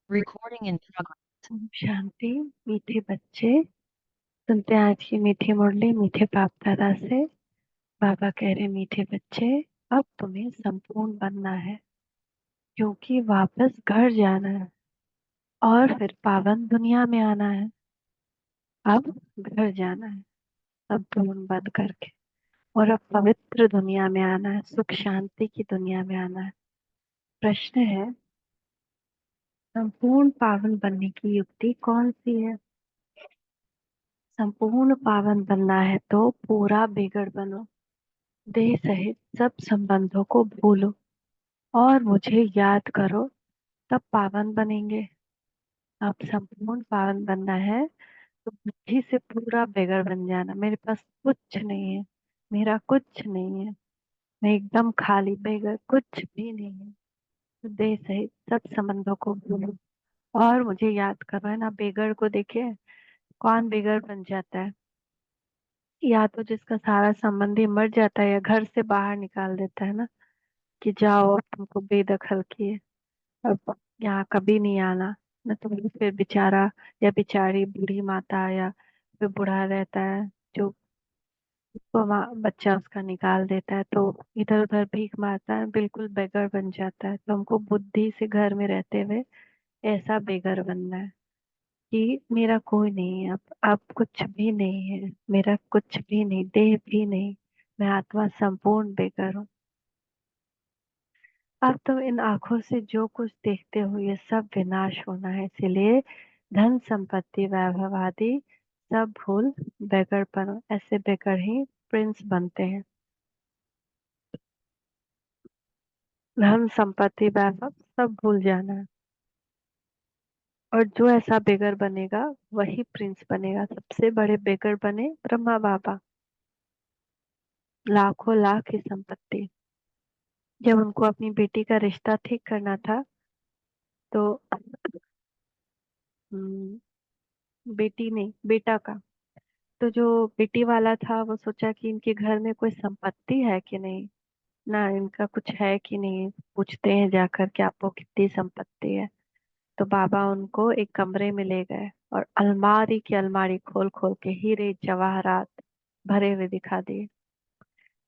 Recording in progress. Om Shanti. मीठे बच्चे सुनते हैं आज की मीठी मुरली मीठे बाप दादा से। बाबा कह रहे मीठे बच्चे, अब तुम्हें संपूर्ण बनना है, क्योंकि वापस घर जाना है और फिर पावन दुनिया में आना है। अब घर जाना है संपूर्ण बंद करके, और अब पवित्र दुनिया में आना है, सुख शांति की दुनिया में आना है। प्रश्न है, संपूर्ण पावन बनने की युक्ति कौन सी है? संपूर्ण पावन बनना है तो पूरा बिगड़ बनो, देह सहित सब संबंधों को भूलो और मुझे याद करो, तब पावन बनेंगे। अब संपूर्ण पावन बनना है तो बुद्धि से पूरा बेगर बन जाना। मेरे पास कुछ नहीं है, मेरा कुछ नहीं है, मैं एकदम खाली बेगर, कुछ भी नहीं है। तो देह सहित सब संबंधों को भूलो और मुझे याद करो। है ना, बेगर को देखिए, कौन बेगर बन जाता है? या तो जिसका सारा संबंधी मर जाता है या घर से बाहर निकाल देता है ना, कि जाओ अब तुमको बेदखल किए, अब यहाँ कभी नहीं आना। न तो फिर बेचारा या बेचारी बूढ़ी माता या फिर बूढ़ा रहता है जो बच्चा उसका निकाल देता है, तो इधर उधर भीख मारता है, बिल्कुल बेगर बन जाता है। तो हमको बुद्धि से घर में रहते हुए ऐसा बेगर बनना है कि मेरा कोई नहीं है, अब कुछ भी नहीं है, मेरा कुछ भी नहीं, देह भी नहीं, मैं आत्मा संपूर्ण बेगर हूँ। अब तो इन आंखों से जो कुछ देखते हो ये सब विनाश होना है, इसीलिए धन संपत्ति वैभव आदि सब भूल बेगरपन, ऐसे बेगर ही प्रिंस बनते हैं। धन संपत्ति वैभव सब भूल जाना है, और जो ऐसा बेगर बनेगा वही प्रिंस बनेगा। सबसे बड़े बेगर बने ब्रह्मा बाबा, लाखों लाख की संपत्ति। जब उनको अपनी बेटी का रिश्ता ठीक करना था तो बेटी नहीं, बेटा का, तो जो बेटी वाला था वो सोचा कि इनके घर में कोई संपत्ति है कि नहीं, ना इनका कुछ है कि नहीं, पूछते हैं जाकर कि आपको कितनी संपत्ति है। तो बाबा उनको एक कमरे में ले गए और अलमारी की अलमारी खोल खोल के हीरे जवाहरात भरे हुए दिखा दिए।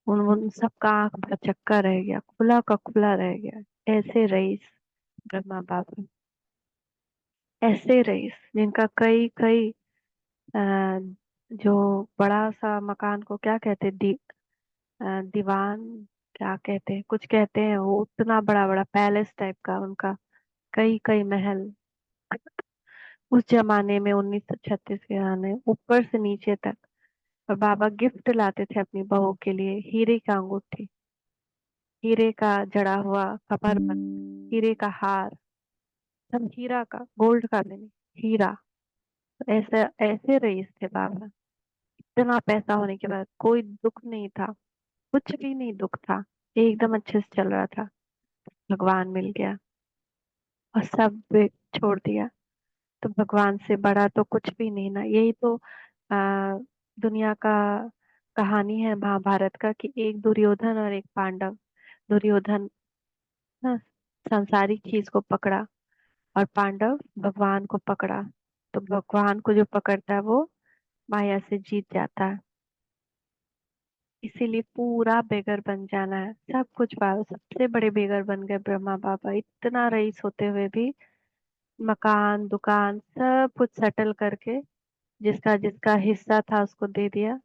उन सबका आंख भचक्का रह गया, खुला का खुला रह गया। ऐसे रईस ब्रह्मा बाबा, ऐसे रईस जिनका कई कई जो बड़ा सा मकान को क्या कहते, दीवान क्या कहते हैं, कुछ कहते हैं, वो उतना बड़ा बड़ा पैलेस टाइप का उनका, कई कई महल। उस जमाने में 1936 के आने, ऊपर से नीचे तक। और बाबा गिफ्ट लाते थे अपनी बहू के लिए, हीरे का अंगूठी, हीरे का जड़ा हुआ कमरबंद, हीरे का हार, सब हीरा का, गोल्ड का भी नहीं, हीरा। तो ऐसे ऐसे रईस थे बाबा। इतना पैसा होने के बाद कोई दुख नहीं था, कुछ भी नहीं दुख था, एकदम अच्छे से चल रहा था। भगवान मिल गया और सब छोड़ दिया। तो भगवान से बड़ा तो कुछ भी नहीं ना। यही तो दुनिया का कहानी है महाभारत का, कि एक दुर्योधन और एक पांडव। दुर्योधन ना सांसारिक चीज को पकड़ा और पांडव भगवान को पकड़ा। तो भगवान को जो पकड़ता है वो माया से जीत जाता है। इसीलिए पूरा बेगर बन जाना है, सब कुछ बाबा सबसे बड़े बेगर बन गए ब्रह्मा बाबा, इतना रईस होते हुए भी मकान दुकान सब कुछ सेटल करके, जिसका जिसका हिस्सा था उसको दे दिया,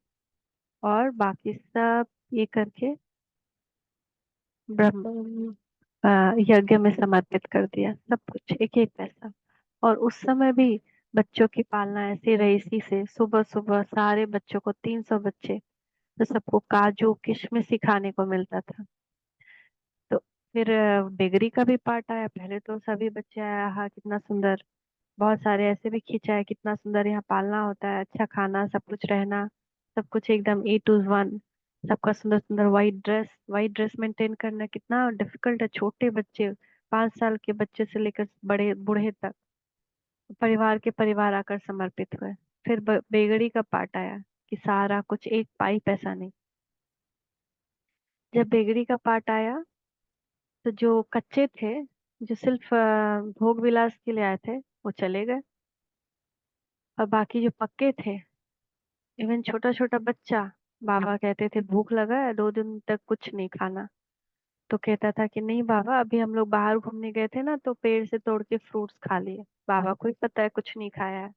और बाकी सब ये करके ब्रह्म यज्ञ में समर्पित कर दिया, सब कुछ एक एक पैसा। और उस समय भी बच्चों की पालना ऐसी रईसी से, सुबह सुबह सारे बच्चों को, 300 बच्चे, तो सबको काजू किशमिश सिखाने को मिलता था। तो फिर डिग्री का भी पार्ट आया। पहले तो सभी बच्चे आया, हाँ कितना सुंदर, बहुत सारे ऐसे भी खिंचाए, कितना सुंदर यहाँ पालना होता है, अच्छा खाना, सब कुछ रहना, सब कुछ एकदम A to 1। सबका सुंदर सुंदर वाइट ड्रेस मेंटेन करना कितना डिफिकल्ट है। छोटे बच्चे, 5 साल के बच्चे से लेकर बड़े बूढ़े तक, परिवार के परिवार आकर समर्पित हुए। फिर बेगड़ी का पार्ट आया कि सारा कुछ, एक पाई पैसा नहीं। जब बेगड़ी का पार्ट आया तो जो कच्चे थे जो सिर्फ भोग विलास के लिए आए थे वो चले गए। और बाकी जो पक्के थे, इवन छोटा छोटा बच्चा, बाबा कहते थे भूख लगा है 2 दिन तक कुछ नहीं खाना, तो कहता था कि नहीं बाबा, अभी हम लोग बाहर घूमने गए थे ना, तो पेड़ से तोड़ के फ्रूट्स खा लिए, बाबा को ही पता है कुछ नहीं खाया है।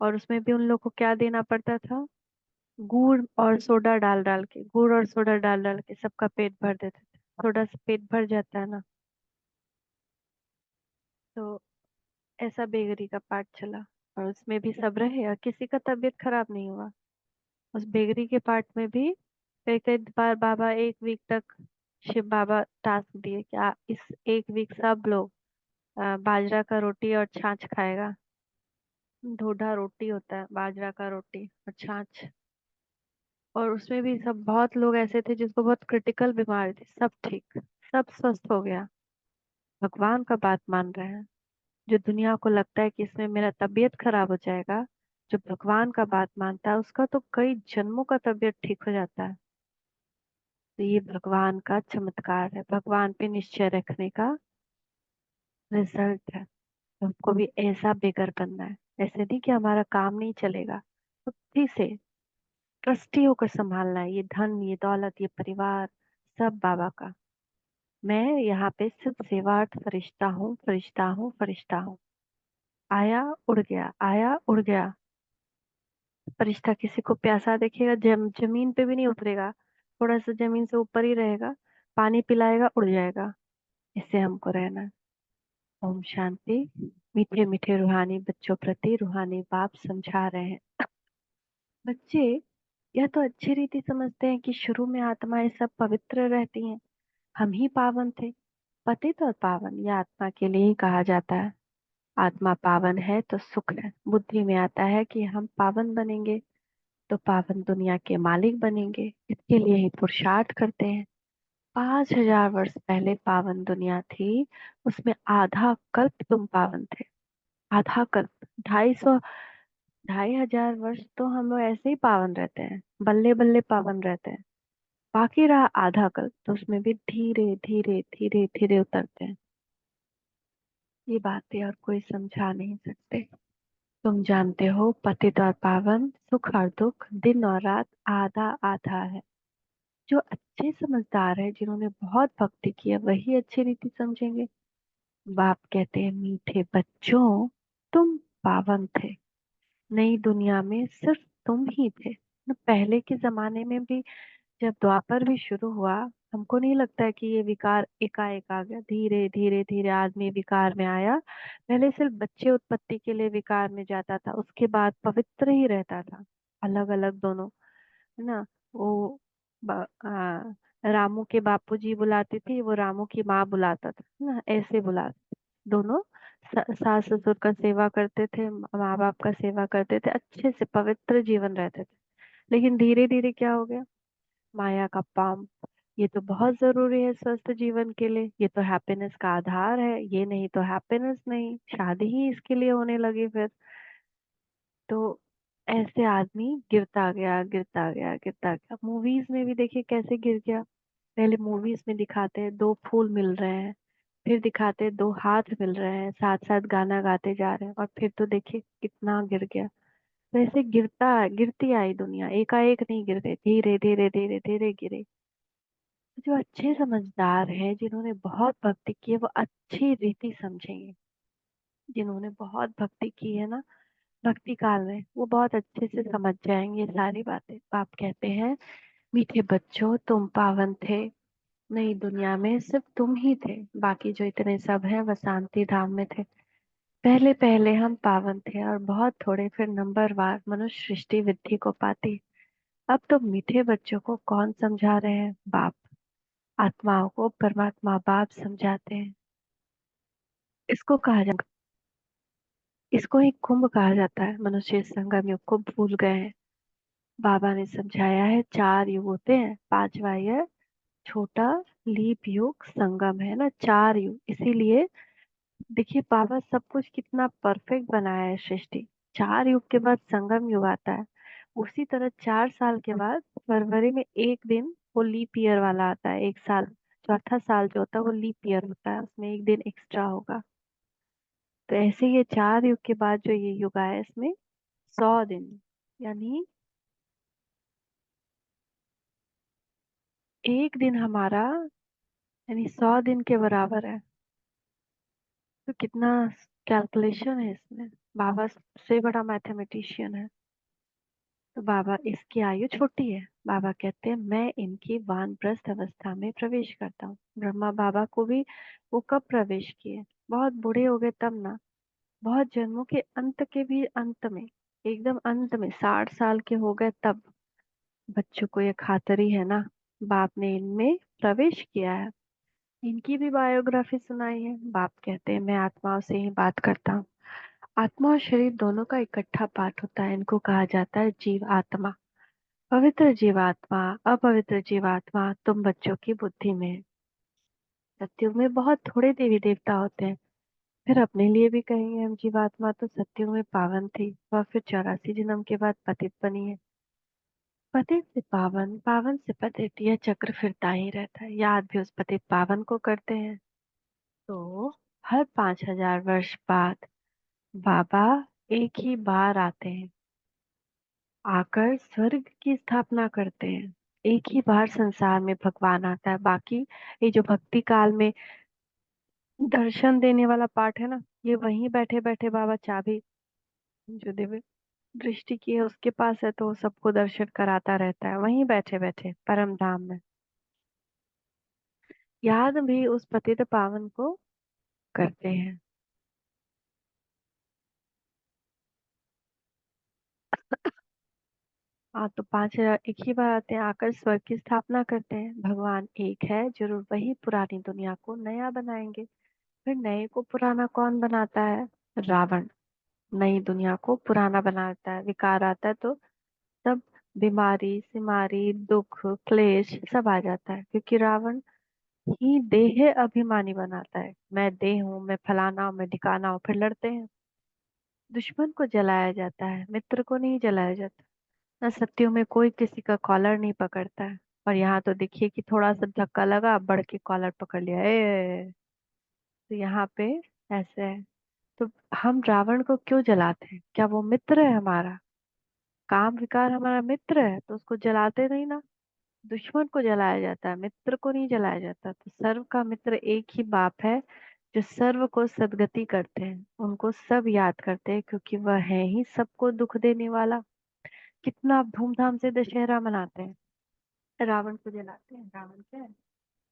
और उसमें भी उन लोग को क्या देना पड़ता था, गुड़ और सोडा डाल डाल के, गुड़ और सोडा डाल डाल के सबका पेट भर देते थे। थोड़ा सा पेट भर जाता है ना। तो ऐसा बेगरी का पाठ चला, और उसमें भी सब रहे और किसी का तबीयत खराब नहीं हुआ। उस बेगरी के पार्ट में भी कई कई बार बाबा 1 वीक तक, शिव बाबा टास्क दिए कि इस 1 वीक सब लोग बाजरा का रोटी और छाछ खाएगा। ढोढा रोटी होता है, बाजरा का रोटी और छाछ। और उसमें भी सब बहुत लोग ऐसे थे जिसको बहुत क्रिटिकल बीमारी थी, सब ठीक, सब स्वस्थ हो गया। भगवान का बात मान रहे हैं। जो दुनिया को लगता है कि इसमें मेरा तबीयत खराब हो जाएगा, जो भगवान का बात मानता है उसका तो कई जन्मों का तबीयत ठीक हो जाता है। तो ये भगवान का चमत्कार है, भगवान पे निश्चय रखने का रिजल्ट है। हमको भी ऐसा बेगर बनना है। ऐसे नहीं कि हमारा काम नहीं चलेगा, बुद्धि से ट्रस्टी होकर संभालना है। ये धन, ये दौलत, ये परिवार, सब बाबा का। मैं यहाँ पे सिर्फ सेवार्थ फरिश्ता हूँ, फरिश्ता हूँ, फरिश्ता हूँ। आया उड़ गया, आया उड़ गया। फरिश्ता किसी को प्यासा देखेगा, जमीन पे भी नहीं उतरेगा, थोड़ा सा जमीन से ऊपर ही रहेगा, पानी पिलाएगा, उड़ जाएगा। इससे हमको रहना है। ओम शांति। मीठे मीठे रूहानी बच्चों प्रति रूहानी बाप समझा रहे हैं। बच्चे यह तो अच्छी रीति समझते हैं कि शुरू में आत्माएं सब पवित्र रहती हैं, हम ही पावन थे। पतित और पावन यह आत्मा के लिए ही कहा जाता है। आत्मा पावन है तो सुख है। बुद्धि में आता है कि हम पावन बनेंगे तो पावन दुनिया के मालिक बनेंगे, इसके लिए ही पुरुषार्थ करते हैं। 5,000 वर्ष पहले पावन दुनिया थी, उसमें आधा कल्प तुम पावन थे। आधा कल्प, 250, 2,500 वर्ष तो हम लोग ऐसे ही पावन रहते हैं, बल्ले बल्ले पावन रहते हैं। बाकी रहा आधा कल्प, तो उसमें भी धीरे धीरे धीरे धीरे उतरते हैं। ये बातें और कोई समझा नहीं सकते। तुम जानते हो पतित और पावन, सुख और दुख, दिन और रात आधा आधा है। जो अच्छे समझदार है, जिन्होंने बहुत भक्ति की है, वही अच्छी रीति समझेंगे। बाप कहते हैं मीठे बच्चों, तुम पावन थे। नई दुनिया में सिर्फ तुम ही थे न। पहले के जमाने में भी जब द्वापर भी शुरू हुआ, हमको नहीं लगता है कि ये विकार एकाएक आ गया। धीरे धीरे धीरे आदमी विकार में आया। पहले सिर्फ बच्चे उत्पत्ति के लिए विकार में जाता था, उसके बाद पवित्र ही रहता था। अलग अलग दोनों, है ना। वो रामू के बापूजी बुलाती थी, वो रामू की माँ बुलाता था, है ना, ऐसे बुलाते दोनों। सास ससुर का सेवा करते थे, माँ बाप का सेवा करते थे, अच्छे से पवित्र जीवन रहते थे। लेकिन धीरे धीरे क्या हो गया, माया का पाम। ये तो बहुत जरूरी है स्वस्थ जीवन के लिए, ये तो हैप्पीनेस का आधार है, ये नहीं तो हैप्पीनेस नहीं, शादी ही इसके लिए होने लगी फिर। तो ऐसे आदमी गिरता गया, गिरता गया, गिरता गया। मूवीज में भी देखिए कैसे गिर गया। पहले मूवीज में दिखाते हैं 2 फूल मिल रहे हैं, फिर दिखाते हैं 2 हाथ मिल रहे हैं, साथ साथ गाना गाते जा रहे हैं, और फिर तो देखिए कितना गिर गया। तो ऐसे गिरती आई दुनिया, एकाएक नहीं गिर रही, धीरे धीरे धीरे धीरे गिरे। जो अच्छे समझदार है, जिन्होंने बहुत भक्ति की है, वो अच्छी रीति समझेंगे। जिन्होंने बहुत भक्ति की है ना, भक्ति काल में, वो बहुत अच्छे से समझ जाएंगे ये सारी बातें। आप कहते हैं मीठे बच्चों, तुम पावन थे। नई दुनिया में सिर्फ तुम ही थे, बाकी जो इतने सब हैं वह शांति धाम में थे। पहले पहले हम पावन थे और बहुत थोड़े, फिर नंबरवार मनुष्य सृष्टि वृद्धि को पाती। अब तो मीठे बच्चों को कौन समझा रहे हैं, बाप। आत्माओं को परमात्मा बाप समझाते हैं। इसको कहा जाता, इसको ही कुंभ कहा जाता है। मनुष्य इस संगम युग को भूल गए हैं। बाबा ने समझाया है 4 युग होते हैं, 5वां यह छोटा लीप युग संगम है ना, 4 युग। इसीलिए देखिए बाबा सब कुछ कितना परफेक्ट बनाया है सृष्टि। 4 युग के बाद संगम युग आता है। उसी तरह 4 साल के बाद फरवरी में एक दिन वो लीप ईयर वाला आता है, 1 साल। चौथा साल जो होता है वो लीप ईयर होता है, उसमें एक दिन एक्स्ट्रा होगा। तो ऐसे ये 4 युग के बाद जो ये युग आया इसमें 100 दिन, यानी एक दिन हमारा यानी 100 दिन के बराबर है। तो कितना कैलकुलेशन है इसमें। बाबा सबसे बड़ा मैथमेटिशियन है। तो बाबा, इसकी आयु छोटी है, बाबा कहते हैं मैं इनकी वानप्रस्थ अवस्था में प्रवेश करता हूँ। ब्रह्मा बाबा को भी वो कब प्रवेश किए? बहुत बूढ़े हो गए तब ना, बहुत जन्मों के अंत के भी अंत में, एकदम अंत में 60 साल के हो गए तब। बच्चों को ये खातरी है ना, बाप ने इनमें प्रवेश किया है। इनकी भी बायोग्राफी सुनाई है। बाप कहते हैं मैं आत्माओं से ही बात करता हूँ। आत्मा और शरीर दोनों का इकट्ठा पाठ होता है, इनको कहा जाता है जीव आत्मा। पवित्र जीवात्मा, अपवित्र जीवात्मा तुम बच्चों की बुद्धि में है। सत्युग में बहुत थोड़े देवी देवता होते हैं। फिर अपने लिए भी कहेंगे हम जीवात्मा तो सत्युग में पावन थी, वह फिर 84 जन्म के बाद पतित बनी है। पतित से पावन, पावन से पतित, यह चक्र फिरता ही रहता है। याद भी उस पतित पावन को करते हैं। तो हर 5000 वर्ष बाद बाबा एक ही बार आते हैं, आकर स्वर्ग की स्थापना करते हैं। एक ही बार संसार में भगवान आता है। बाकी ये जो भक्ति काल में दर्शन देने वाला पार्ट है ना, ये वहीं बैठे बैठे बाबा चाबी जो दिव्य दृष्टि की है उसके पास है, तो वो सबको दर्शन कराता रहता है वहीं बैठे बैठे परम धाम में। याद भी उस पतित पावन को करते हैं। हाँ, तो 5000 एक ही बार आते हैं, आकर स्वर्ग की स्थापना करते हैं। भगवान एक है, जरूर वही पुरानी दुनिया को नया बनाएंगे। फिर नए को पुराना कौन बनाता है? रावण नई दुनिया को पुराना बनाता है। विकार आता है तो सब बीमारी सिमारी दुख क्लेश सब आ जाता है, क्योंकि रावण ही देह अभिमानी बनाता है। मैं देह हूँ, मैं फलाना हूँ, मैं ढिकाना हूँ, फिर लड़ते हैं। दुश्मन को जलाया जाता है, मित्र को नहीं जलाया जाता। ना सत्यों में कोई किसी का कॉलर नहीं पकड़ता है। और यहाँ तो देखिए कि थोड़ा सा धक्का लगा, बढ़ के कॉलर पकड़ लिया तो यहाँ पे ऐसे है। तो हम रावण को क्यों जलाते हैं? क्या वो मित्र है हमारा? काम विकार हमारा मित्र है तो उसको जलाते नहीं ना। दुश्मन को जलाया जाता है, मित्र को नहीं जलाया जाता। तो सर्व का मित्र एक ही बाप है, जो सर्व को सदगति करते हैं, उनको सब याद करते हैं, क्योंकि वह है ही सबको दुख देने वाला। कितना धूमधाम से दशहरा मनाते हैं, रावण को जलाते हैं। रावण क्या है?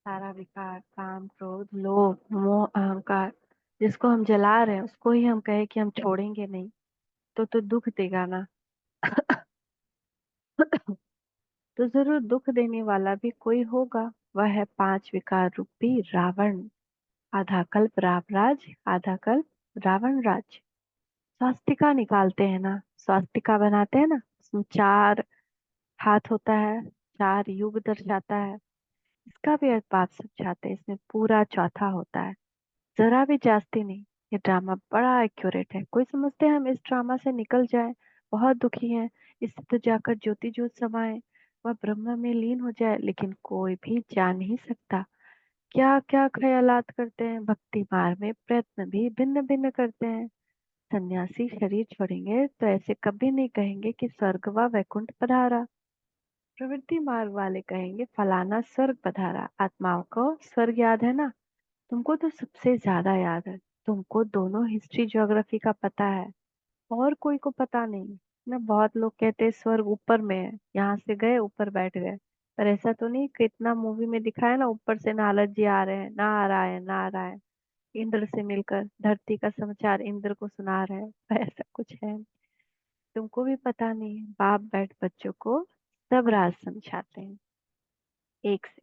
सारा विकार, काम क्रोध लोभ मोह अहंकार, जिसको हम जला रहे हैं उसको ही हम कहे कि हम छोड़ेंगे नहीं, तो दुख देगा ना। तो जरूर दुख देने वाला भी कोई होगा। वह है 5 विकार रूपी रावण। आधा कल्प राम राज, आधा कल्प रावण राज। स्वास्तिका निकालते हैं ना, स्वास्तिका बनाते हैं ना, उसमें 4 हाथ होता है, 4 युग दर्शाता है। इसका भी अर्थ बात समझाते हैं, इसमें पूरा चौथा होता है, जरा भी जास्ती नहीं। ये ड्रामा बड़ा एक्यूरेट है। कोई समझते हैं हम इस ड्रामा से निकल जाए, बहुत दुखी हैं, इससे तो जाकर ज्योति ज्योत समाए, वह ब्रह्म में लीन हो जाए, लेकिन कोई भी जा नहीं सकता। क्या क्या ख्यालात करते हैं, भक्ति मार्ग में प्रयत्न भी भिन्न भिन्न करते हैं। सन्यासी शरीर छोड़ेंगे तो ऐसे कभी नहीं कहेंगे कि स्वर्ग व वैकुंठ पधारा। प्रवृत्ति मार्ग वाले कहेंगे फलाना स्वर्ग पधारा। आत्माओं को स्वर्ग याद है ना, तुमको तो सबसे ज्यादा याद है। तुमको दोनों हिस्ट्री ज्योग्राफी का पता है, और कोई को पता नहीं ना। बहुत लोग कहते हैं स्वर्ग ऊपर में है, यहाँ से गए ऊपर बैठ गए, पर ऐसा तो नहीं। कितना मूवी में दिखाया ना, ऊपर से नारद जी आ रहे हैं, ना आ रहा है ना आ रहा है, इंद्र से मिलकर धरती का समाचार इंद्र को सुना रहे हैं, पर ऐसा कुछ है नहीं। तुमको भी पता नहीं है। बाप बैठ बच्चों को सब राज समझाते हैं एक से।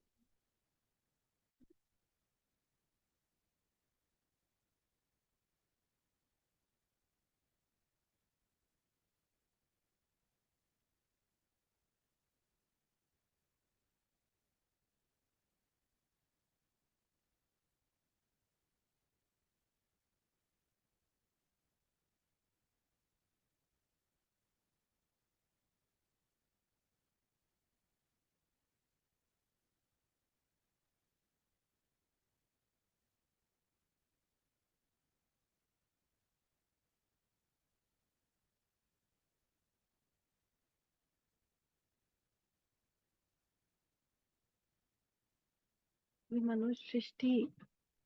ये मनुष्य सृष्टि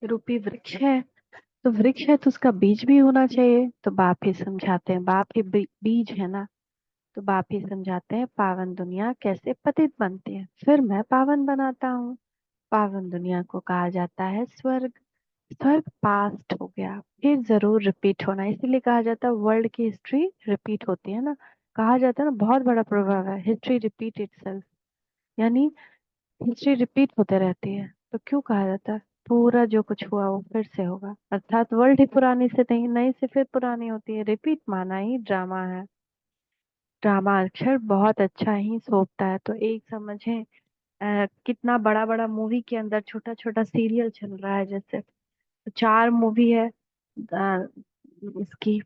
रूपी वृक्ष है। तो वृक्ष है तो उसका बीज भी होना चाहिए, तो बाप ही समझाते हैं, बाप ही बीज है ना। तो बाप ही समझाते हैं पावन दुनिया कैसे पतित बनती है, फिर मैं पावन बनाता हूँ। पावन दुनिया को कहा जाता है स्वर्ग। स्वर्ग पास्ट हो गया, फिर जरूर रिपीट होना, इसीलिए कहा जाता है वर्ल्ड की हिस्ट्री रिपीट होती है ना। कहा जाता है ना, बहुत बड़ा प्रभाव है, हिस्ट्री रिपीट इटसेल्फ। यानी हिस्ट्री रिपीट होते रहती है, तो क्यों कहा जाता है पूरा जो कुछ हुआ वो फिर से होगा, अर्थात वर्ल्ड ही पुरानी से नहीं, नई से फिर पुरानी होती है। रिपीट माना ही ड्रामा है। ड्रामा अक्षर बहुत अच्छा ही सोचता है, तो एक समझे कितना बड़ा बड़ा मूवी के अंदर छोटा छोटा सीरियल चल रहा है। जैसे तो चार मूवी है इसकी,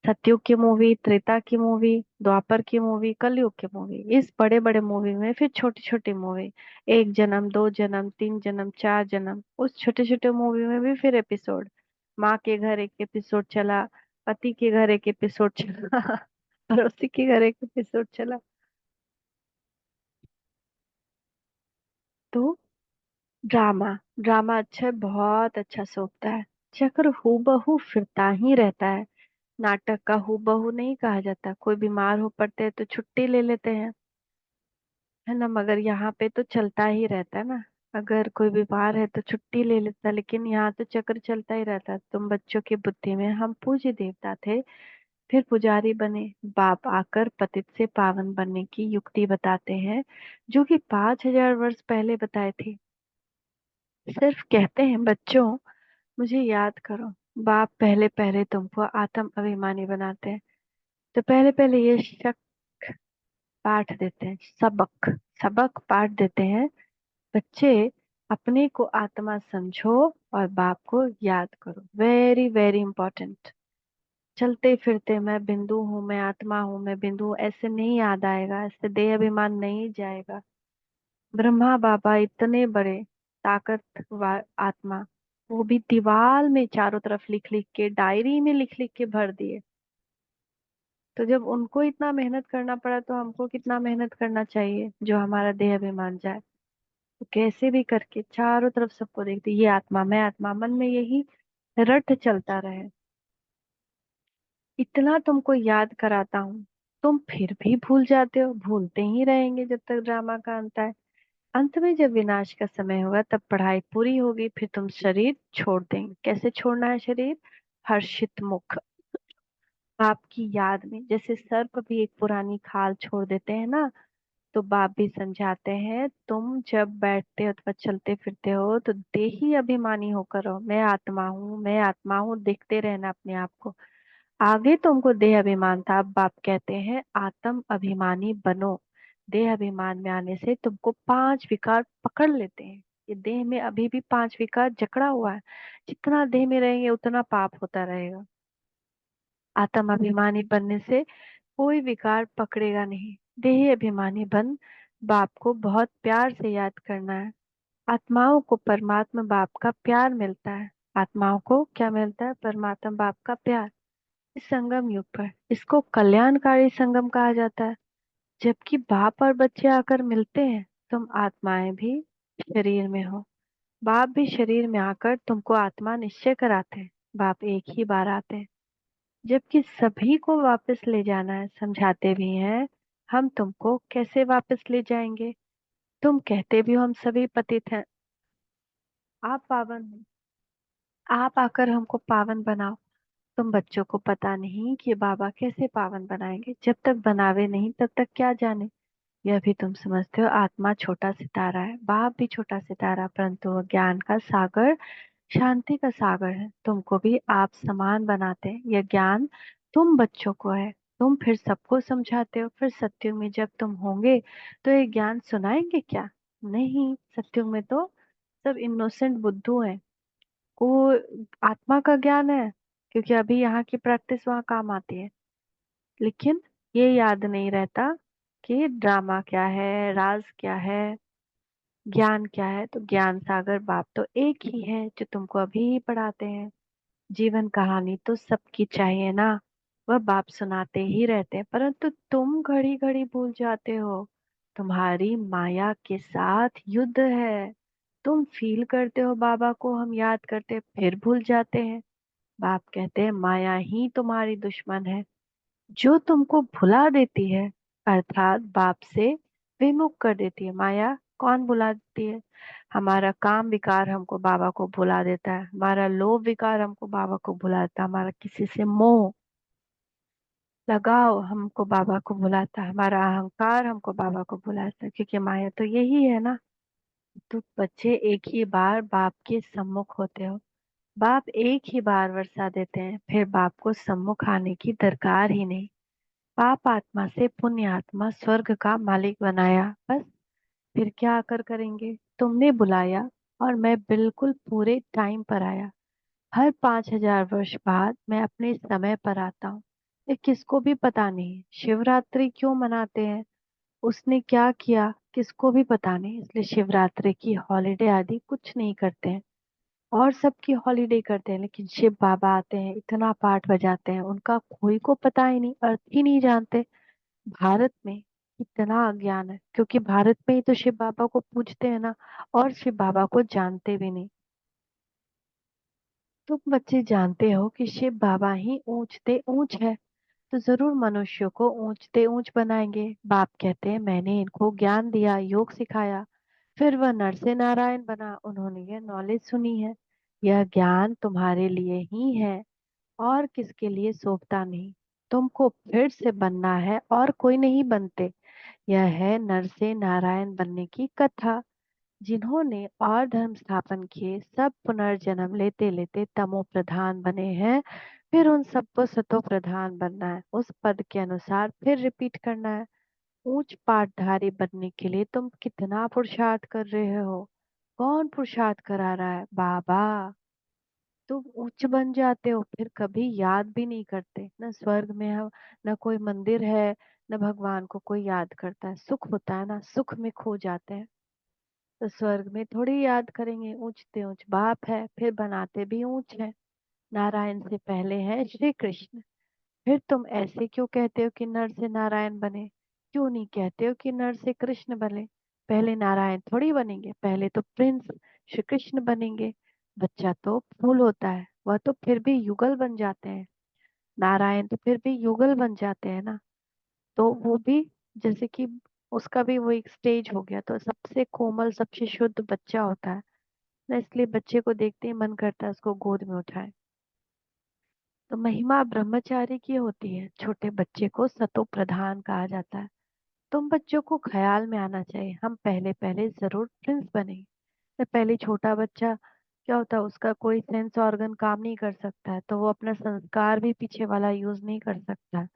सतयुग की मूवी, त्रेता की मूवी, द्वापर की मूवी, कलयुग की मूवी। इस बड़े बड़े मूवी में फिर छोटी छोटी मूवी, एक जन्म, दो जन्म, तीन जन्म, चार जन्म, उस छोटे छोटे मूवी में भी फिर एपिसोड। माँ के घर एक एपिसोड चला, पति के घर एक एपिसोड चला पड़ोसी के घर एक एपिसोड चला। तो ड्रामा, ड्रामा अच्छा है, बहुत अच्छा सोचता है। चक्र हूबहू फिरता ही रहता है। नाटक का हूबहू नहीं कहा जाता, कोई बीमार हो पड़ते हैं तो छुट्टी ले लेते हैं, है ना, मगर यहाँ पे तो चलता ही रहता है ना। अगर कोई बीमार है तो छुट्टी ले लेता है, लेकिन यहाँ तो चक्र चलता ही रहता है। तुम बच्चों की बुद्धि में हम पूज्य देवता थे, फिर पुजारी बने। बाप आकर पतित से पावन बनने की युक्ति बताते हैं, जो कि 5,000 वर्ष पहले बताए थे। सिर्फ कहते हैं बच्चों मुझे याद करो। बाप पहले पहले तुमको आत्म अभिमानी बनाते हैं, तो पहले पहले ये शक पाठ देते हैं, सबक, सबक पाठ देते हैं। बच्चे अपने को आत्मा समझो और बाप को याद करो, वेरी वेरी इंपॉर्टेंट। चलते फिरते मैं बिंदु हूँ, मैं आत्मा हूँ, मैं बिंदु हूँ, ऐसे नहीं याद आएगा, ऐसे देह अभिमान नहीं जाएगा। ब्रह्मा बाबा इतने बड़े ताकतवर आत्मा, वो भी दीवार में चारों तरफ लिख लिख के, डायरी में लिख लिख के भर दिए। तो जब उनको इतना मेहनत करना पड़ा तो हमको कितना मेहनत करना चाहिए, जो हमारा देह अभिमान जाए। तो कैसे भी करके चारों तरफ सबको देखते, ये आत्मा, मैं आत्मा, मन में यही रट चलता रहे। इतना तुमको याद कराता हूँ, तुम फिर भी भूल जाते हो, भूलते ही रहेंगे जब तक ड्रामा का अंत है। अंत में जब विनाश का समय होगा तब पढ़ाई पूरी होगी, फिर तुम शरीर छोड़ देंगे। कैसे छोड़ना है शरीर? हर्षित मुख, आपकी याद में, जैसे सर्प भी एक पुरानी खाल छोड़ देते हैं ना। तो बाप भी समझाते हैं, तुम जब बैठते हो अथवा चलते फिरते हो तो देही अभिमानी होकर रहो, मैं आत्मा हूँ, मैं आत्मा हूँ, देखते रहना अपने आप को। आगे तुमको देह अभिमान था, अब बाप कहते हैं आत्म अभिमानी बनो। देह अभिमान में आने से तुमको 5 विकार पकड़ लेते हैं। ये देह में अभी भी 5 विकार जकड़ा हुआ है, जितना देह में रहेंगे उतना पाप होता रहेगा। आत्म अभिमानी बनने से कोई विकार पकड़ेगा नहीं। देह अभिमानी बन बाप को बहुत प्यार से याद करना है। आत्माओं को परमात्मा बाप का प्यार मिलता है। आत्माओं को क्या मिलता है? परमात्मा बाप का प्यार। इस संगम युग पर इसको कल्याणकारी संगम कहा जाता है। जबकि बाप और बच्चे आकर मिलते हैं, तुम आत्माएं भी शरीर में हो, बाप भी शरीर में आकर तुमको आत्मा निश्चय कराते हैं। बाप एक ही बार आते हैं, जबकि सभी को वापस ले जाना है। समझाते भी हैं, हम तुमको कैसे वापस ले जाएंगे? तुम कहते भी हो हम सभी पतित हैं, आप पावन हो, आप आकर हमको पावन बनाओ। तुम बच्चों को पता नहीं कि बाबा कैसे पावन बनाएंगे, जब तक बनावे नहीं तब तक क्या जाने। यह भी तुम समझते हो, आत्मा छोटा सितारा है, बाप भी छोटा सितारा, परंतु वह ज्ञान का सागर, शांति का सागर है। तुमको भी आप समान बनाते हैं, यह ज्ञान तुम बच्चों को है। तुम फिर सबको समझाते हो, फिर सत्युग में जब तुम होंगे तो ये ज्ञान सुनाएंगे क्या? नहीं, सत्युग में तो सब इनोसेंट बुद्धू हैं। को आत्मा का ज्ञान है, क्योंकि अभी यहाँ की प्रैक्टिस वहाँ काम आती है। लेकिन ये याद नहीं रहता कि ड्रामा क्या है, राज क्या है, ज्ञान क्या है। तो ज्ञान सागर बाप तो एक ही है, जो तुमको अभी पढ़ाते हैं। जीवन कहानी तो सबकी चाहिए ना, वह बाप सुनाते ही रहते हैं, परंतु तुम घड़ी घड़ी भूल जाते हो। तुम्हारी माया के साथ युद्ध है, तुम फील करते हो बाबा को हम याद करते फिर भूल जाते हैं। बाप कहते हैं माया ही तुम्हारी दुश्मन है जो तुमको भुला देती है, अर्थात बाप से विमुख कर देती है। माया कौन भुला देती है? हमारा काम विकार हमको बाबा को भुला देता है, हमारा लोभ विकार हमको बाबा को भुला देता है, हमारा किसी से मोह लगाव हमको बाबा को भुलाता है, हमारा अहंकार हमको बाबा को भुलाता है, क्योंकि माया तो यही है ना। तो बच्चे एक ही बार बाप के सम्मुख होते हो, बाप एक ही बार वर्षा देते हैं, फिर बाप को सम्मुख आने की दरकार ही नहीं। पाप आत्मा से पुण्य आत्मा स्वर्ग का मालिक बनाया, बस। फिर क्या आकर करेंगे? तुमने बुलाया और मैं बिल्कुल पूरे टाइम पर आया। हर 5,000 वर्ष बाद मैं अपने समय पर आता हूँ। ये किसको भी पता नहीं। शिवरात्रि क्यों मनाते हैं, उसने क्या किया, किसको भी पता नहीं। इसलिए शिवरात्रि की हॉलीडे आदि कुछ नहीं करते हैं, और सबकी हॉलीडे करते हैं, लेकिन शिव बाबा आते हैं, इतना पाठ बजाते हैं, उनका कोई को पता ही नहीं, अर्थ ही नहीं जानते। भारत में इतना अज्ञान है, क्योंकि भारत में ही तो शिव बाबा को पूजते हैं ना, और शिव बाबा को जानते भी नहीं। तुम बच्चे जानते हो कि शिव बाबा ही ऊंचते ऊंच है, तो जरूर मनुष्यों को ऊंचते ऊंच बनाएंगे। बाप कहते हैं मैंने इनको ज्ञान दिया, योग सिखाया, फिर वह नर से नारायण बना, उन्होंने यह नॉलेज सुनी है। यह ज्ञान तुम्हारे लिए ही है, और किसके लिए सोचता नहीं। तुमको फिर से बनना है और कोई नहीं बनते। यह है नर से नारायण बनने की कथा। जिन्होंने और धर्म स्थापन किए सब पुनर्जन्म लेते लेते तमो प्रधान बने हैं, फिर उन सबको सतो प्रधान बनना है, उस पद के अनुसार फिर रिपीट करना है। ऊंच पाठधारी बनने के लिए तुम कितना पुरुषार्थ कर रहे हो? कौन पुरुषार्थ करा रहा है? बाबा। तुम उच्च बन जाते हो, फिर कभी याद भी नहीं करते, न स्वर्ग में हो, न कोई मंदिर है, न भगवान को कोई याद करता है। सुख होता है ना, सुख में खो जाते हैं। तो स्वर्ग में थोड़ी याद करेंगे, ऊंचते ऊंच बाप है, फिर बनाते भी ऊंच है। नारायण से पहले है श्री कृष्ण। फिर तुम ऐसे क्यों कहते हो कि नर से नारायण बने? क्यों नहीं कहते हो कि नर से कृष्ण बने? पहले नारायण थोड़ी बनेंगे, पहले तो प्रिंस श्री कृष्ण बनेंगे। बच्चा तो फूल होता है, वह तो फिर भी युगल बन जाते हैं। नारायण तो फिर भी युगल बन जाते हैं ना। तो वो भी जैसे कि उसका भी वो एक स्टेज हो गया, तो सबसे कोमल सबसे शुद्ध बच्चा होता है ना, इसलिए बच्चे को देखते ही मन करता है उसको गोद में उठाए। तो महिमा ब्रह्मचारी की होती है, छोटे बच्चे को सतो प्रधान कहा जाता है। तुम बच्चों को ख्याल में आना चाहिए हम पहले पहले जरूर प्रिंस बने। तो पहले छोटा बच्चा क्या होता है, उसका कोई सेंस ऑर्गन काम नहीं कर सकता है, तो वो अपना संस्कार भी पीछे वाला यूज नहीं कर सकता है।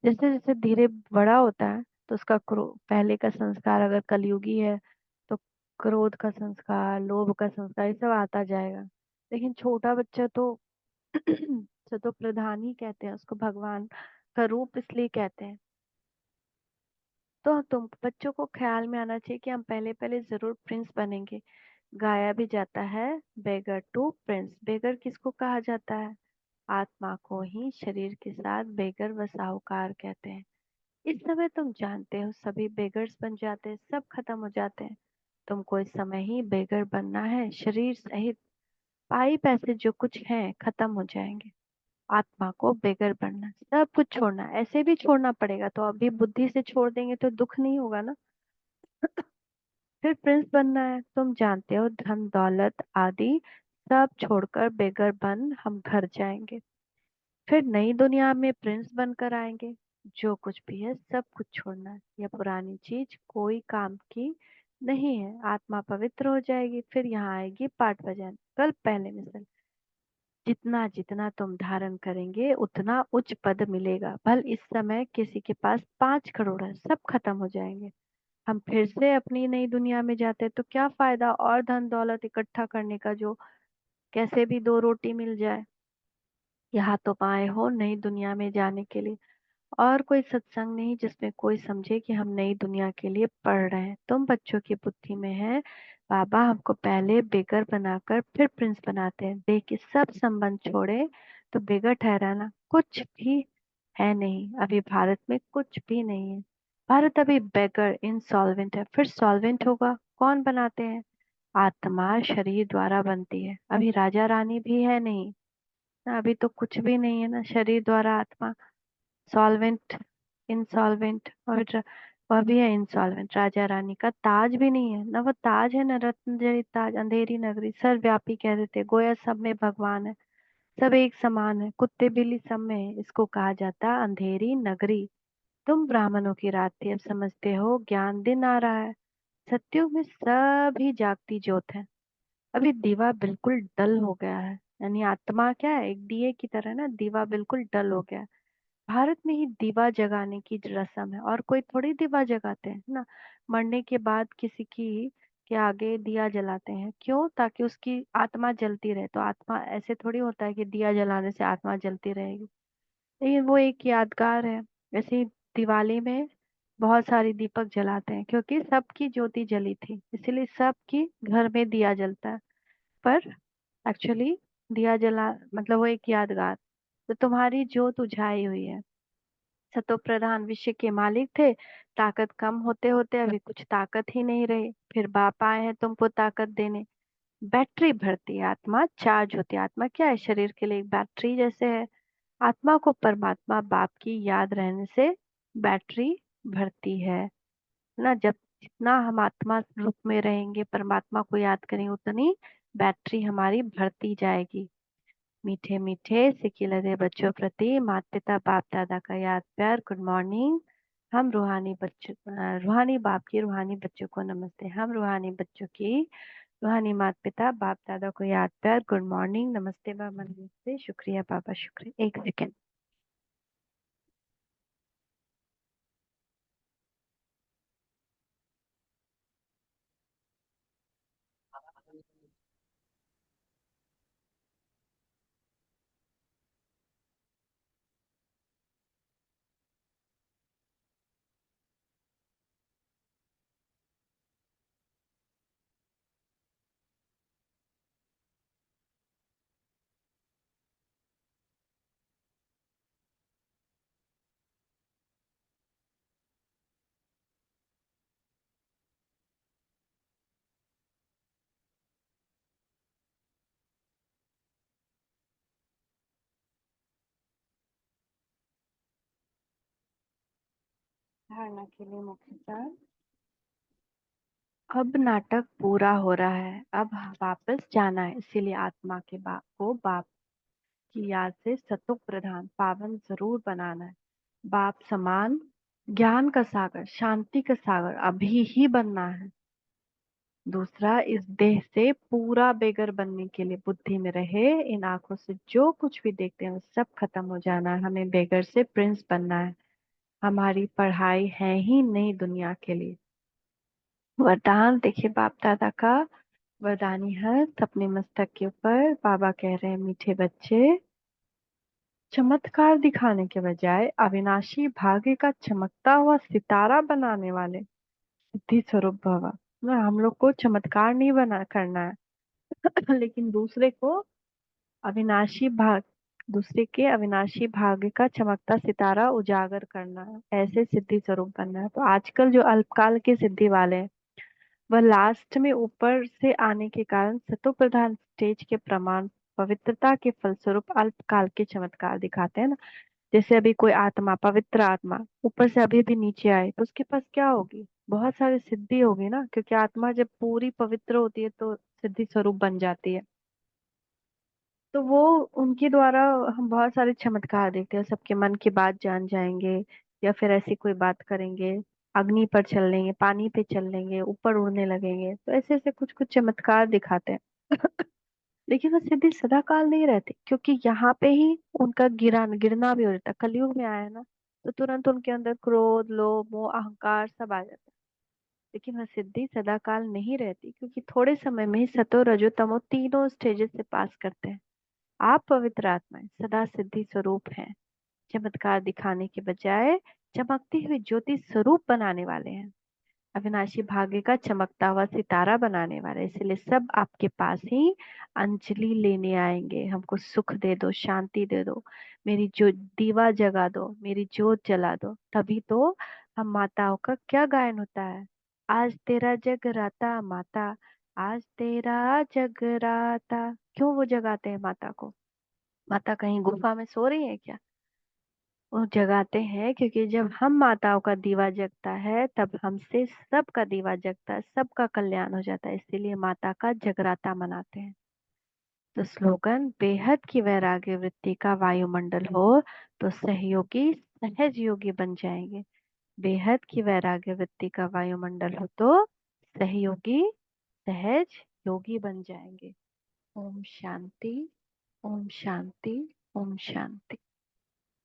जैसे जैसे धीरे बड़ा होता है, तो उसका पहले का संस्कार अगर कलयुगी है, तो क्रोध का संस्कार, लोभ का संस्कार, ये सब आता जाएगा। लेकिन छोटा बच्चा तो सतो प्रधान ही कहते हैं उसको, भगवान का रूप इसलिए कहते हैं। तो तुम बच्चों को ख्याल में आना चाहिए कि हम पहले पहले जरूर प्रिंस बनेंगे। गाया भी जाता है, बेगर टू प्रिंस। बेगर किसको कहा जाता है? आत्मा को ही शरीर के साथ बेगर व साहूकार कहते हैं। इस समय तुम जानते हो सभी बेगर्स बन जाते हैं, सब खत्म हो जाते हैं। तुमको इस समय ही बेगर बनना है, शरीर सहित पाई पैसे जो कुछ है खत्म हो जाएंगे। आत्मा को बेगर बनना, सब कुछ छोड़ना, ऐसे भी छोड़ना पड़ेगा, तो अभी बुद्धि से छोड़ देंगे तो दुख नहीं होगा ना। फिर प्रिंस बनना है, तुम जानते हो धन दौलत आदि सब छोड़कर बेगर बन हम घर जाएंगे। फिर नई दुनिया में प्रिंस बनकर आएंगे। जो कुछ भी है सब कुछ छोड़ना है, यह पुरानी चीज कोई काम की नहीं है। आत्मा पवित्र हो जाएगी, फिर यहाँ आएगी पाठ भजन। कल पहले मिसल, जितना जितना तुम धारण करेंगे उतना उच्च पद मिलेगा। भल इस समय किसी के पास 5 करोड़ है, सब खत्म हो जाएंगे। हम फिर से अपनी नई दुनिया में जाते तो क्या फायदा और धन दौलत इकट्ठा करने का, जो कैसे भी 2 रोटी मिल जाए। यहाँ तो आए हो नई दुनिया में जाने के लिए, और कोई सत्संग नहीं जिसमें कोई समझे कि हम नई दुनिया के लिए पढ़ रहे हैं। तुम बच्चों की बुद्धि में है बाबा हमको पहले बेगर बनाकर फिर प्रिंस बनाते हैं। देखिए सब संबंध छोड़े तो बेगर ठहराना कुछ भी है नहीं। अभी भारत में कुछ भी नहीं है। भारत अभी बेगर इंसॉल्वेंट है, फिर सॉल्वेंट होगा। कौन बनाते हैं? आत्मा शरीर द्वारा बनती है। अभी राजा रानी भी है नहीं ना, अभी तो कुछ भी नहीं है ना, शरीर द्वारा आत्मा। सॉल्वेंट, इंसॉल्वेंट, और वह भी है इंसॉल्वेंट। राजा रानी का ताज भी नहीं है ना, वो ताज है ना, रत्न जड़ित ताज। अंधेरी नगरी सर्वव्यापी कह देते, गोया सब में भगवान है। सब एक समान है, कुत्ते बिल्ली सब में है। इसको कहा जाता अंधेरी नगरी। तुम ब्राह्मणों की रात थी, अब समझते हो ज्ञान दिन आ रहा है। सत्युग में सभी जागती ज्योत है। अभी दीवा बिल्कुल डल हो गया है, यानी आत्मा क्या है, एक दिए की तरह ना, दीवा बिल्कुल डल हो गया है। भारत में ही दीवा जगाने की रस्म है, और कोई थोड़ी दीवा जगाते हैं ना। मरने के बाद किसी की के आगे दिया जलाते हैं, क्यों? ताकि उसकी आत्मा जलती रहे। तो आत्मा ऐसे थोड़ी होता है कि दिया जलाने से आत्मा जलती रहेगी, लेकिन वो एक यादगार है। वैसे ही दिवाली में बहुत सारी दीपक जलाते हैं, क्योंकि सबकी ज्योति जली थी, इसीलिए सबकी घर में दिया जलता है। पर एक्चुअली दिया जला मतलब वो एक यादगार। तो तुम्हारी ज्योत उझाई हुई है। सतो प्रधान विश्व के मालिक थे, ताकत कम होते होते अभी कुछ ताकत ही नहीं रही। फिर बाप आए हैं तुमको ताकत देने। बैटरी भरती है, आत्मा चार्ज होती है। आत्मा क्या है? शरीर के लिए एक बैटरी जैसे है। आत्मा को परमात्मा बाप की याद रहने से बैटरी भरती है ना। जब जितना हम आत्मा रूप में रहेंगे, परमात्मा को याद करेंगे, उतनी बैटरी हमारी भरती जाएगी। मीठे मीठे सिकी लगे बच्चों प्रति माता पिता बाप दादा का याद प्यार गुड मॉर्निंग। हम रूहानी बच्चों रूहानी बाप की रूहानी बच्चों को नमस्ते। हम रूहानी बच्चों की रूहानी माता पिता बाप दादा को याद प्यार गुड मॉर्निंग नमस्ते बाबा नमस्ते शुक्रिया पापा शुक्रिया। एक सेकेंड। धारणा के लिए मुख्य सार। अब नाटक पूरा हो रहा है, अब वापस जाना है, इसीलिए आत्मा के बाप को बाप की याद से सतुक प्रधान पावन जरूर बनाना है। बाप समान ज्ञान का सागर, शांति का सागर अभी ही बनना है। दूसरा, इस देह से पूरा बेगर बनने के लिए बुद्धि में रहे, इन आंखों से जो कुछ भी देखते हैं वो सब खत्म हो जाना है। हमें बेगर से प्रिंस बनना है। हमारी पढ़ाई है ही नहीं दुनिया के लिए। वरदान देखिए बाप दादा का। वरदानी हस्त अपने मस्तक के ऊपर, बाबा कह रहे हैं मीठे बच्चे, चमत्कार दिखाने के बजाय अविनाशी भाग्य का चमकता हुआ सितारा बनाने वाले सिद्धि स्वरूप भव ना। हम लोग को चमत्कार नहीं बना करना है लेकिन अविनाशी भाग दूसरे के अविनाशी भाग्य का चमकता सितारा उजागर करना है, ऐसे सिद्धि स्वरूप बनना है। तो आजकल जो अल्पकाल के सिद्धि वाले हैं, वह लास्ट में ऊपर से आने के कारण सतो प्रधान स्टेज के प्रमाण पवित्रता के फलस्वरूप अल्पकाल के चमत्कार दिखाते हैं ना। जैसे अभी कोई आत्मा, पवित्र आत्मा ऊपर से अभी भी नीचे आए, तो उसके पास क्या होगी? बहुत सारी सिद्धि होगी ना, क्योंकि आत्मा जब पूरी पवित्र होती है तो सिद्धि स्वरूप बन जाती है। तो वो उनके द्वारा हम बहुत सारे चमत्कार देखते हैं। सबके मन की बात जान जाएंगे, या फिर ऐसी कोई बात करेंगे, अग्नि पर चल लेंगे, पानी पे चल लेंगे, ऊपर उड़ने लगेंगे। तो ऐसे ऐसे कुछ कुछ चमत्कार दिखाते हैं लेकिन वो सिद्धि सदा काल नहीं रहती, क्योंकि यहाँ पे ही उनका गिरना भी हो जाता है। कलयुग में आया है ना, तो तुरंत उनके अंदर क्रोध लोभ मोह अहंकार सब आ जाता है। लेकिन वह सिद्धि सदा काल नहीं रहती, क्योंकि थोड़े समय में ही सतो रजो तमो तीनों स्टेजेस से पास करते हैं। आप पवित्र आत्माएं सदा सिद्धि स्वरूप हैं। चमत्कार दिखाने के बजाय चमकती हुई ज्योति स्वरूप बनाने वाले हैं। अविनाशी भाग्य का चमकता हुआ सितारा बनाने वाले, इसलिए सब आपके पास ही अंजलि लेने आएंगे। हमको सुख दे दो, शांति दे दो, मेरी जो दीवा जगा दो, मेरी जोत जला दो। तभी तो हम माताओं का क्या गायन होता है, आज तेरा जग राता माता, आज तेरा जगराता। क्यों वो जगाते हैं माता को? माता कहीं गुफा में सो रही है क्या? वो जगाते हैं क्योंकि जब हम माताओं का दीवा जगता है तब हमसे सबका दीवा जगता है, सबका कल्याण हो जाता है, इसीलिए माता का जगराता मनाते हैं। तो स्लोगन, बेहद की वैराग्य वृत्ति का वायुमंडल हो तो सहयोगी सहज योगी बन जाएंगे। बेहद की वैराग्य वृत्ति का वायुमंडल हो तो सहयोगी सहज योगी बन जाएंगे। ओम शांति, ओम शांति, ओम शांति।